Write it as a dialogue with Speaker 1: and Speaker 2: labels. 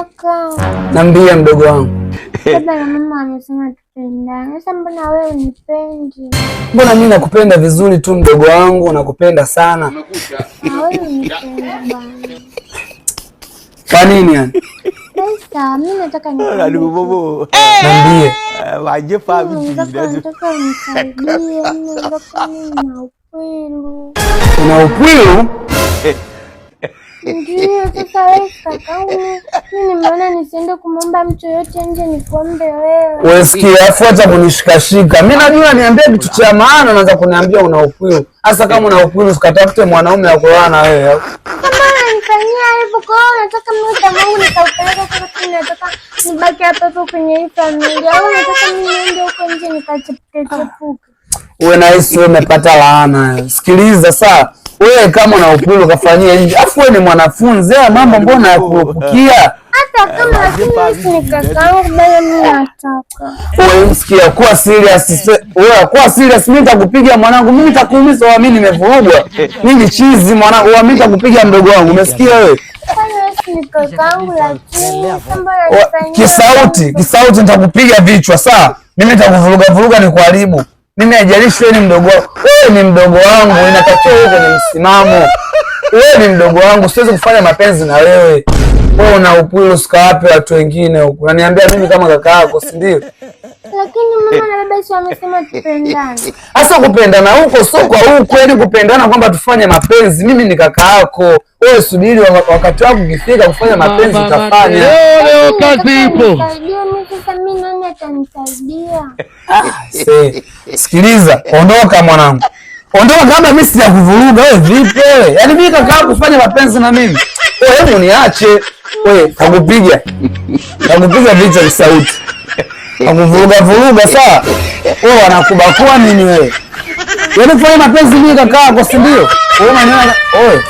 Speaker 1: Kaka.
Speaker 2: Niambie mdogo wangu.
Speaker 1: Baba na mama wamesema tupendane. Sasa mbona wewe unipendi?
Speaker 2: Mbona mimi nakupenda vizuri tu mdogo wangu, nakupenda sana.
Speaker 1: Wewe unipendi bwana.
Speaker 2: Kwa nini yani?
Speaker 1: Sasa mimi nataka
Speaker 2: niambie.
Speaker 1: Waje family. Nataka unisaidie, nataka na upwilu.
Speaker 2: Una upwilu?
Speaker 1: Ndio, sasa wewe kaka, mimi nimeona nisiende kumomba mtu yote nje, nikuombe wewe.
Speaker 2: Wewe sikia, afuata kunishikashika. Mimi najua niambie kitu cha maana, unaanza kuniambia una upwilu. Hasa kama una upwilu usikatafute mwanaume wa kuoana na wewe.
Speaker 1: Kama unanifanyia hivyo kwa hiyo nataka mimi kama nikaupeleka kwa sababu nataka nibaki hapa kwenye hii familia. Au nataka mimi niende huko nje nikachepuke.
Speaker 2: Wewe na hisi wewe umepata laana. Sikiliza saa. Wewe kama una upwilu kafanyia nje. Afu wewe ni mwanafunzi, mambo mbona yakurupukia?
Speaker 1: Hata kama lakini ni kakaangu bado mimi nataka.
Speaker 2: Wewe msikia, kuwa serious. Wewe kuwa serious, mimi nitakupiga mwanangu, mimi nitakuumiza, wewe mimi nimevurugwa. Mimi chizi mwanangu, wewe mimi nitakupiga mdogo wangu. Umesikia wewe?
Speaker 1: Ni kakaangu lakini
Speaker 2: Kisauti nitakupiga vichwa sawa? Mimi nitakuvuruga nikuharibu. Mimi haijalishi wewe ni mdogo wangu. Wewe ni mdogo wangu, inatakiwa wewe kwenye msimamo. Wewe ni mdogo wangu, siwezi kufanya mapenzi na wewe. Wewe una upwilu sikawape watu wengine huko. Unaniambia mimi kama kaka yako, si ndio?
Speaker 1: Lakini mama na baba si wamesema tupendane.
Speaker 2: Sasa kupendana huko sio kwa huko, yani kupendana kwamba tufanye mapenzi. Mimi ni kaka yako. Wewe subiri wakati wako ukifika kufanya mapenzi utafanya.
Speaker 3: Leo kazi ipo.
Speaker 1: Sasa mimi nani atanisaidia?
Speaker 2: Sikiliza, ondoka mwanangu. Ondoka kama mimi sijakuvuruga wewe vipi wewe? Yaani mimi kaka yako kufanya mapenzi na mimi. Wewe hebu niache. Wewe takupiga. Takupiga vichwa Kisauti. Takuvuruga sawa? Wewe wanakubakua nini wewe? Yaani kufanya mapenzi mimi kaka yako si ndio? Wewe unaniona wewe.